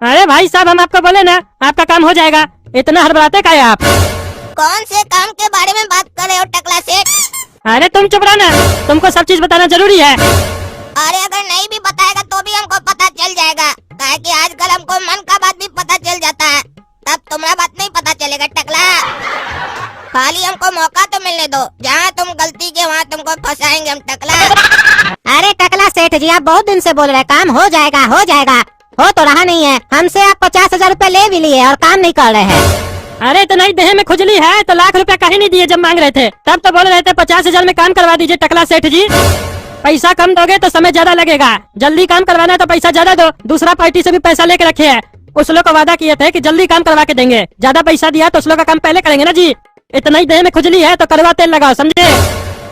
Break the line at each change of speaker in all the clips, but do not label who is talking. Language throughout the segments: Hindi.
अरे भाई साहब, हम आपको बोले ना आपका काम हो जाएगा, इतना हड़बड़ाते का है आप?
कौन से काम के बारे में बात कर रहे हो टकला सेठ?
अरे तुम चुप रहो ना, तुमको सब चीज बताना जरूरी है।
अरे अगर नहीं भी बताएगा तो भी हमको पता चल जाएगा, काहे कि आजकल हमको मन का बात भी पता चल जाता है, तब तुम्हारा बात नहीं पता चलेगा टकला। खाली हमको मौका तो मिलने दो, जहाँ तुम गलती के वहाँ तुमको फंसाएंगे हम टकला।
अरे टकला सेठ जी, आप बहुत दिन से बोल रहे काम हो जाएगा हो जाएगा, हो तो रहा नहीं है। हमसे आप 50,000 रूपए ले भी लिए और काम नहीं कर रहे हैं।
अरे इतना ही देह में खुजली है तो लाख रुपया कहीं नहीं दिए जब मांग रहे थे, तब तो बोल रहे थे 50,000 में काम करवा दीजिए टकला सेठ जी। पैसा कम दोगे तो समय ज्यादा लगेगा, जल्दी काम करवाना है तो पैसा ज्यादा दो। दूसरा पार्टी से भी पैसा लेके रखे है, उस लोग को वादा किए थे कि जल्दी काम करवा के देंगे, ज्यादा पैसा दिया तो उस लोग का काम पहले करेंगे ना जी। इतना ही देह में खुजली है तो करवा तेल लगाओ, समझे?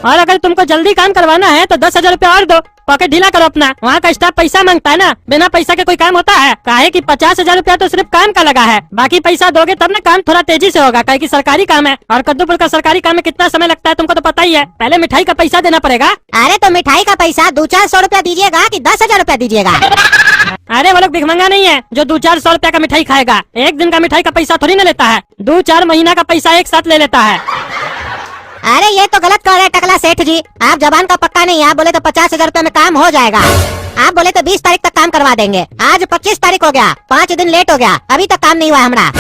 और अगर तुमको जल्दी काम करवाना है तो 10,000 रूपया और दो, पॉकेट ढीला करो अपना। वहाँ का स्टाफ पैसा मांगता है ना, बिना पैसा के कोई काम होता है? काहे कि 50,000 रूपया तो सिर्फ काम का लगा है, बाकी पैसा दोगे तब ना काम थोड़ा तेजी से होगा, काहे कि सरकारी काम है। और कद्दूपुर का सरकारी काम में कितना समय लगता है तुमको तो पता ही है, पहले मिठाई का पैसा देना पड़ेगा।
अरे तो मिठाई का पैसा 200-400 रूपया दीजिएगा कि 10,000 रूपया दीजिएगा?
अरे वो लोग भिखमंगा नहीं है जो 200-400 रूपया का मिठाई खाएगा, एक दिन का मिठाई का पैसा थोड़ी ना लेता है, 2-4 महीना का पैसा एक साथ ले लेता है।
अरे ये तो गलत कह रहे हैं टकला सेठ जी, आप जबान का पक्का नहीं है। आप बोले तो 50,000 रूपए में काम हो जाएगा, आप बोले तो 20 तारीख तक काम करवा देंगे। आज 25 तारीख हो गया, 5 दिन लेट हो गया, अभी तक काम नहीं हुआ हमारा।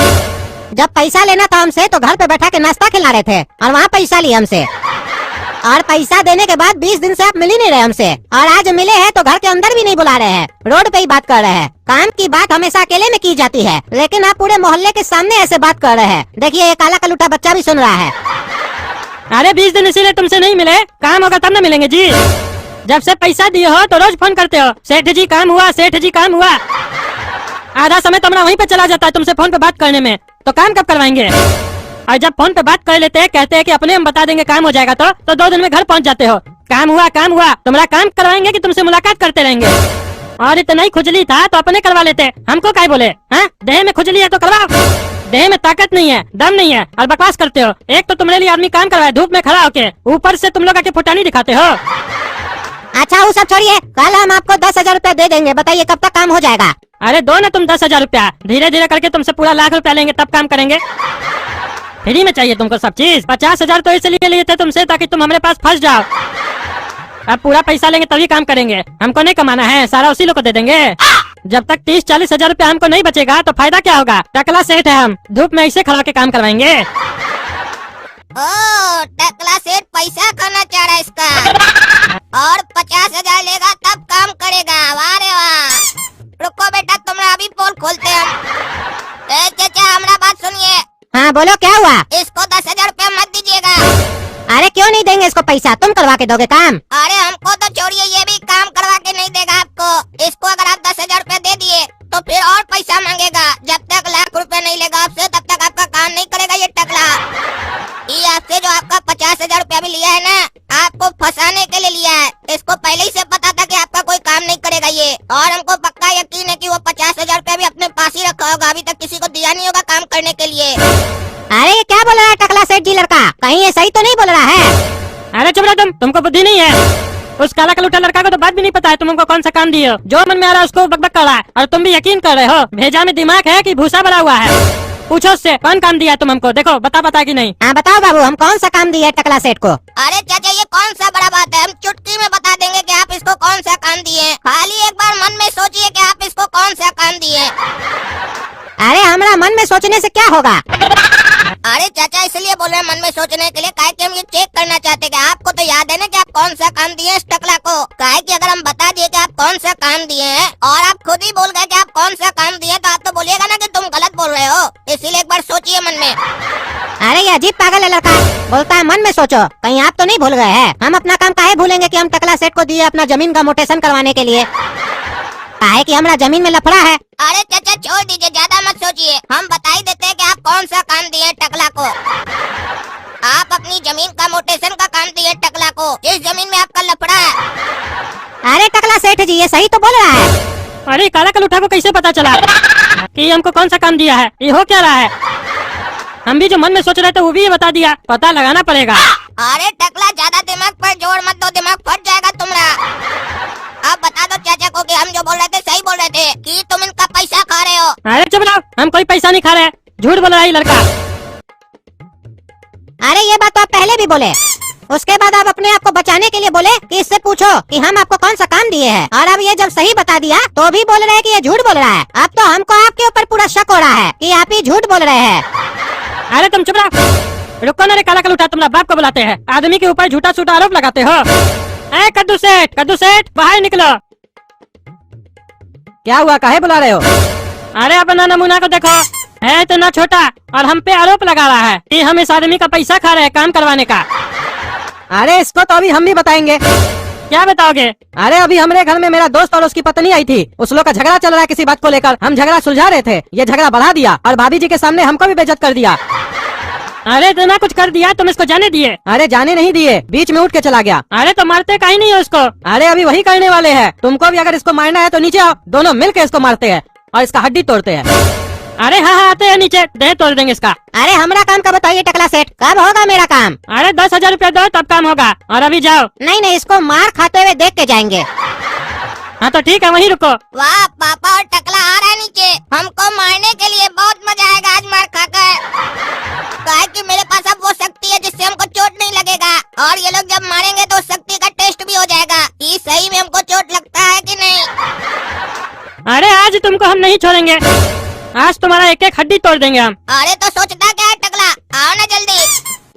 जब पैसा लेना था हमसे तो घर पे बैठा के नाश्ता खिला रहे थे और वहाँ पैसा लिए हमसे, और पैसा देने के बाद 20 दिन से आप मिल ही नहीं रहे हमसे, और आज मिले हैं तो घर के अंदर भी नहीं बुला रहे हैं, रोड पे ही बात कर रहे हैं। काम की बात हमेशा अकेले में की जाती है, लेकिन आप पूरे मोहल्ले के सामने ऐसे बात कर रहे हैं। देखिए ये काला कलूटा बच्चा भी सुन रहा है।
अरे 20 दिन इसीलिए तुमसे नहीं मिले, काम होगा तब ना मिलेंगे जी। जब से पैसा दिए हो तो रोज फोन करते हो, सेठ जी काम हुआ, सेठ जी काम हुआ। आधा समय तो हमारा वहीं पे चला जाता है तुमसे फोन पे बात करने में, तो काम कब करवाएंगे? और जब फोन पे बात कर लेते हैं, कहते हैं कि अपने हम बता देंगे काम हो जाएगा, तो 2 दिन में घर पहुंच जाते हो। काम हुआ काम हुआ, तुम्हारा काम करवाएंगे कि तुमसे मुलाकात करते रहेंगे? और इतना ही खुजली था तो अपने करवा लेते, हमको काय बोले? हाँ, देह में खुजली है तो करवाओ, देह में ताकत नहीं है, दम नहीं है और बकवास करते हो। एक तो तुम्हारे लिए आदमी काम करवाए धूप में खड़ा होके, ऊपर से तुम लोग आके फुटानी दिखाते हो।
अच्छा वो सब छोड़िए, कल हम आपको 10,000 रूपया दे देंगे, बताइए कब तक काम हो जाएगा?
अरे दो ना तुम 10,000 रूपया, धीरे धीरे करके तुमसे पूरा लाख रुपया लेंगे तब काम करेंगे। फ्री में चाहिए तुमको सब चीज? 50,000 तो इसलिए लिए थे तुमसे ताकि तुम हमारे पास फंस जाओ, अब पूरा पैसा लेंगे तभी काम करेंगे। हमको नहीं कमाना है, सारा उसी लोग को दे देंगे। जब तक 30-40 हजार रूपया हमको नहीं बचेगा तो फायदा क्या होगा? टकला सेठ है हम, धूप में ऐसे खड़ा के काम करवाएंगे।
ओ टकला सेठ पैसा खाना चाह रहा है इसका, और 50,000 लेगा तब काम करेगा। वाह रे वाह, रुको बेटा तुम्हारा अभी पोल खोलते हम। चाचा हमारा बात सुनिए।
हाँ बोलो क्या हुआ?
इसको 10,000 रूपया मत दीजिएगा।
अरे क्यों नहीं देंगे इसको पैसा? तुम करवा के दोगे काम?
अरे हमको तो छोड़िए, ये भी काम करवा के नहीं देगा आपको। इसको अगर आप 10,000 रूपया दे दिए तो फिर और पैसा मांगेगा। जब तक लाख रुपए नहीं लेगा आपसे तब तक आपका काम नहीं करेगा ये टकला। ये आपसे जो आपका 50,000 रूपया भी लिया है ना, आपको फंसाने के लिए लिया है। इसको पहले ही से पता था कि आपका कोई काम नहीं करेगा ये, और हमको पक्का यकीन है कि वो 50,000 रूपया भी अपने पास ही रखा होगा, अभी तक किसी को दिया नहीं होगा काम करने के लिए।
अरे ये क्या बोल रहा है टकला सेठ जी लड़का? कहीं ये सही तो नहीं बोल रहा है?
अरे चुप रहो तुमको बुद्धि नहीं है। उस काला कलूटा लड़का को तो बात भी नहीं पता है तुम हमको कौन सा काम दिए हो। जो मन में आ रहा है उसको बकबक कर रहा है, और तुम भी यकीन कर रहे हो। भेजा में दिमाग है कि भूसा भरा हुआ है? पूछो उससे कौन काम दिया है तुम हमको, देखो बता कि नहीं।
हाँ बताओ बाबू, हम कौन सा काम दिए टकला सेठ को?
अरे चाचा ये कौन सा बड़ा बात है, हम चुटकी में बता देंगे कि आप इसको कौन सा काम दिए। खाली एक बार मन में सोचिए कि आप इसको कौन सा काम दिए।
अरे हमारा मन में सोचने से क्या होगा?
अरे चाचा इसलिए बोल रहे हैं मन में सोचने के लिए, काहे कि हम ये चेक करना चाहते हैं कि आपको तो याद है ना कि आप कौन सा काम दिए इस टकला को। काहे कि अगर हम बता दिए कि आप कौन सा काम दिए हैं और आप खुद ही बोल गए कि आप कौन सा काम दिए, तो आप तो बोलिएगा ना कि तुम गलत बोल रहे हो। इसीलिए एक बार सोचिए मन में।
अरे ये अजीब पागल है लड़का, बोलता है मन में सोचो। कहीं आप तो नहीं भूल गए हैं? हम अपना काम काहे भूलेंगे कि हम टकला सेठ को दिए अपना जमीन का मोटेशन करवाने के लिए? काहे कि हमारा जमीन में लफड़ा है।
अरे चाचा छोड़ दीजिए, ज्यादा मत सोचिए, हम बता ही देते हैं कि आप कौन सा काम दिए टकला को। आप अपनी जमीन का मोटेशन का काम दिए टकला को, इस जमीन में आपका लफड़ा है।
अरे टकला सेठ जी ये सही तो बोल रहा है।
अरे काला कलूठा को कैसे पता चला कि हमको कौन सा काम दिया है? ये हो क्या रहा है? हम भी जो मन में सोच रहे थे वो भी ये बता दिया, पता लगाना पड़ेगा।
अरे टकला ज्यादा दिमाग पर जोर मत दो, दिमाग फट जाएगा तुम्हारा। अब बता दो चाचा को कि हम जो बोल रहे थे सही बोल रहे थे कि तुम इनका पैसा खा रहे हो।
अरे चुप रहो, हम कोई पैसा नहीं खा रहे। झूठ बोल रहा है ये लड़का।
अरे ये बात तो आप पहले भी बोले, उसके बाद आप अपने आप को बचाने के लिए बोले कि इससे पूछो कि हम आपको कौन सा काम दिए हैं, और अब ये जब सही बता दिया तो भी बोल रहे हैं कि ये झूठ बोल रहा है। अब तो हमको आपके ऊपर पूरा शक हो रहा है कि आप ही झूठ बोल रहे हैं।
अरे तुम चुप रहो, रुको ना रे काला कलूटा, तुम्हारा बाप को बुलाते हैं। आदमी के ऊपर झूठा सूठा आरोप लगाते हो। ए कद्दू सेठ बाहर निकलो।
क्या हुआ, काहे बुला रहे हो?
अरे अपना नमूना को देखो, है इतना छोटा और हम पे आरोप लगा रहा है कि हम इस आदमी का पैसा खा रहे हैं काम करवाने का।
अरे इसको तो अभी हम भी बताएंगे।
क्या बताओगे?
अरे अभी हमारे घर में मेरा दोस्त और उसकी पत्नी आई थी, उस लोग का झगड़ा चल रहा है किसी बात को लेकर। हम झगड़ा सुलझा रहे थे, ये झगड़ा बढ़ा दिया और भाभी जी के सामने हमको भी बेइज्जत कर दिया।
अरे इतना कुछ कर दिया, तुम इसको जाने दिए?
अरे जाने नहीं दिए, बीच में उठ के चला गया।
अरे तो मारते कहीं नहीं है उसको?
अरे अभी वही करने वाले हैं। तुमको भी अगर इसको मारना है तो नीचे आओ, दोनों मिलकर इसको मारते हैं और इसका हड्डी तोड़ते हैं।
अरे हाँ आते हैं नीचे, दे तोड़ देंगे इसका।
अरे हमारा काम का बताइए टकला सेठ, कब होगा मेरा काम?
अरे 10,000 रुपया दो तब काम होगा, और अभी जाओ।
नहीं, इसको मार खाते हुए देख के जाएंगे।
हाँ तो ठीक है, वहीं रुको।
वाह पापा और टकला आ रहा है नीचे, हमको मारने के लिए बहुत मजा आएगा आज मार खाकर। कहा कि मेरे पास अब वो शक्ति है जिससे हमको चोट नहीं लगेगा, और ये लोग जब मारेंगे तो उस शक्ति का टेस्ट भी हो जाएगा कि सही में हमको चोट लगता है कि नहीं।
अरे आज तुमको हम नहीं छोड़ेंगे, आज तुम्हारा एक एक हड्डी तोड़ देंगे हम।
अरे तो सोचता क्या है टकला, आओ ना जल्दी,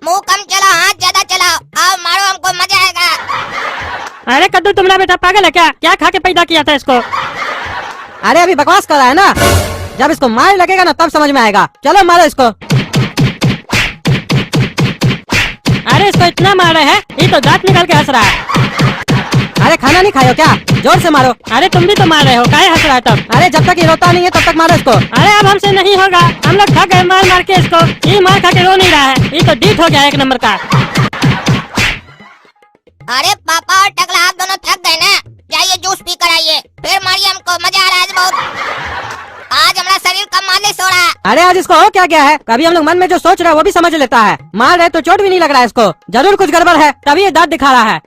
मुंह कम चलाओ हाथ ज्यादा चलाओ, आओ मारो हमको मजा आएगा।
अरे कद्दू तुम्हारा बेटा पागल है क्या? क्या खा के पैदा किया था इसको?
अरे अभी बकवास कर रहा है ना, जब इसको मार लगेगा ना तब समझ में आएगा। चलो मारो इसको।
अरे इसको इतना मार रहे हैं, ये तो दांत निकाल के हंस रहा है।
अरे खाना नहीं खाए हो क्या? जोर से मारो।
अरे तुम भी तो मार रहे हो, काहे हंस रहा है तब?
अरे जब तक ये रोता नहीं है तब तक मारो इसको।
अरे अब हमसे नहीं होगा, हम लोग थक गए मार मार के इसको। ये मार खा के रो नहीं रहा है, ये तो डीठ हो गया एक नंबर का।
अरे पापा और टकला आप दोनों थक गए ना, जाइए जूस पी कर आइए, फिर मारिए हमको, मजा आ रहा है आज बहुत। आज हमारा शरीर का मालिश हो रहा है।
अरे आज इसको हो क्या गया है? कभी हम लोग मन में जो सोच रहे हैं वो भी समझ लेता है। मार रहे तो चोट भी नहीं लग रहा है इसको, जरूर कुछ गड़बड़ है तभी ये दांत दिखा रहा है।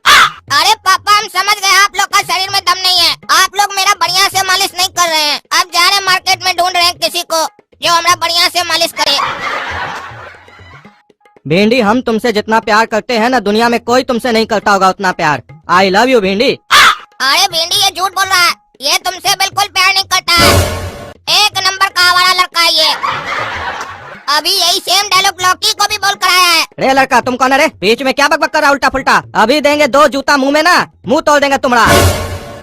अरे पापा हम समझ गए, आप लोग का शरीर में दम नहीं है, आप लोग मेरा बढ़िया से मालिश नहीं कर रहे हैं। अब जा रहे मार्केट में ढूंढ रहे हैं किसी को जो हमारा बढ़िया से मालिश करे।
भिंडी, हम तुमसे जितना प्यार करते हैं ना, दुनिया में कोई तुमसे नहीं करता होगा उतना प्यार। आई लव यू भिंडी।
अरे भिंडी ये झूठ बोल रहा है, ये तुमसे बिल्कुल प्यार नहीं करता है, एक नंबर का आवारा लड़का है ये। अभी यही सेम डायलॉग लौकी को भी बोल कर आया है।
रे लड़का तुम कौन है रे? बीच में क्या बकबक कर रहा उल्टा फुल्टा? अभी देंगे 2 जूता मुंह में ना, मुंह तोड़ देंगे तुम्हारा।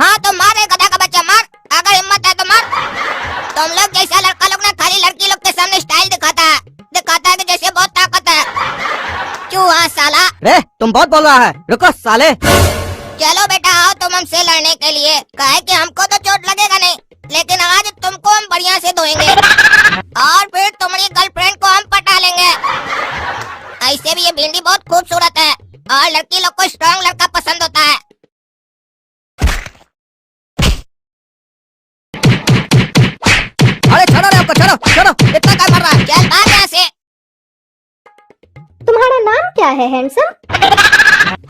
हाँ तो मार रे गधा का बच्चा, मार, अगर हिम्मत है तो मार। तुम लोग जैसा लड़का लोग ना खाली लड़की लोग के सामने स्टाइल दिखाता है कि जैसे बहुत ताकत है। चूहा साला।
रे तुम बहुत बोल रहा है, रुको साले।
चलो बेटा आओ तुम हमसे लड़ने के लिए, कहे कि हमको तो चोट लगेगा नहीं, लेकिन आज तुमको हम बढ़िया से धोएंगे और फिर तुम्हारी गर्लफ्रेंड को हम पटा लेंगे। ऐसे भी ये भिंडी बहुत खूबसूरत है और लड़की लोग को स्ट्रॉन्ग लड़का पसंद होता है।
अरे छोड़ो रे आपको, छोड़ो छोड़ो, इतना क्या मार रहा है?
चल भाग यहाँ से।
तुम्हारा नाम क्या है हैंडसम?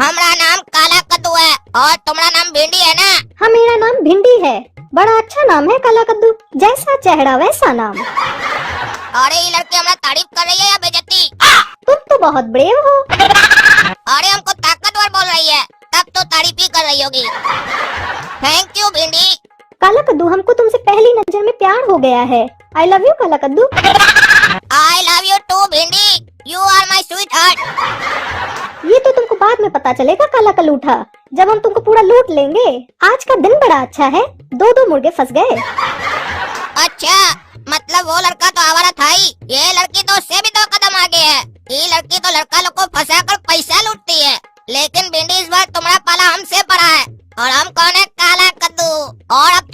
हमारा नाम काला कद्दू है और तुम्हारा नाम भिंडी है ना?
हाँ मेरा नाम भिंडी है, बड़ा अच्छा नाम है काला कद्दू, जैसा चेहरा वैसा नाम।
अरे ये लड़की हमारा तारीफ कर रही है या बेइज्जती?
तुम तो बहुत ब्रेव हो।
अरे हमको ताकतवर बोल रही है, तब तो तारीफ ही कर रही होगी। थैंक यू भिंडी।
काला कद्दू हमको तुमसे पहली नजर में प्यार हो गया है। आई लव यू काला कद्दू।
आई लव यू टू भिंडी, you are my sweetheart.
ये तो तुमको बाद में पता चलेगा काला कलूठा, जब हम तुमको पूरा लूट लेंगे। आज का दिन बड़ा अच्छा है, 2 मुर्गे फंस गए।
अच्छा मतलब वो लड़का तो आवारा था ही, ये लड़की तो उससे भी 2 कदम आगे है। ये लड़की तो लड़का लोग को फंसा कर पैसा लूटती है, लेकिन भिंडी इस बार तुम्हारा पाला हमसे पड़ा है और हम कौन है? काला कद्दू। और अब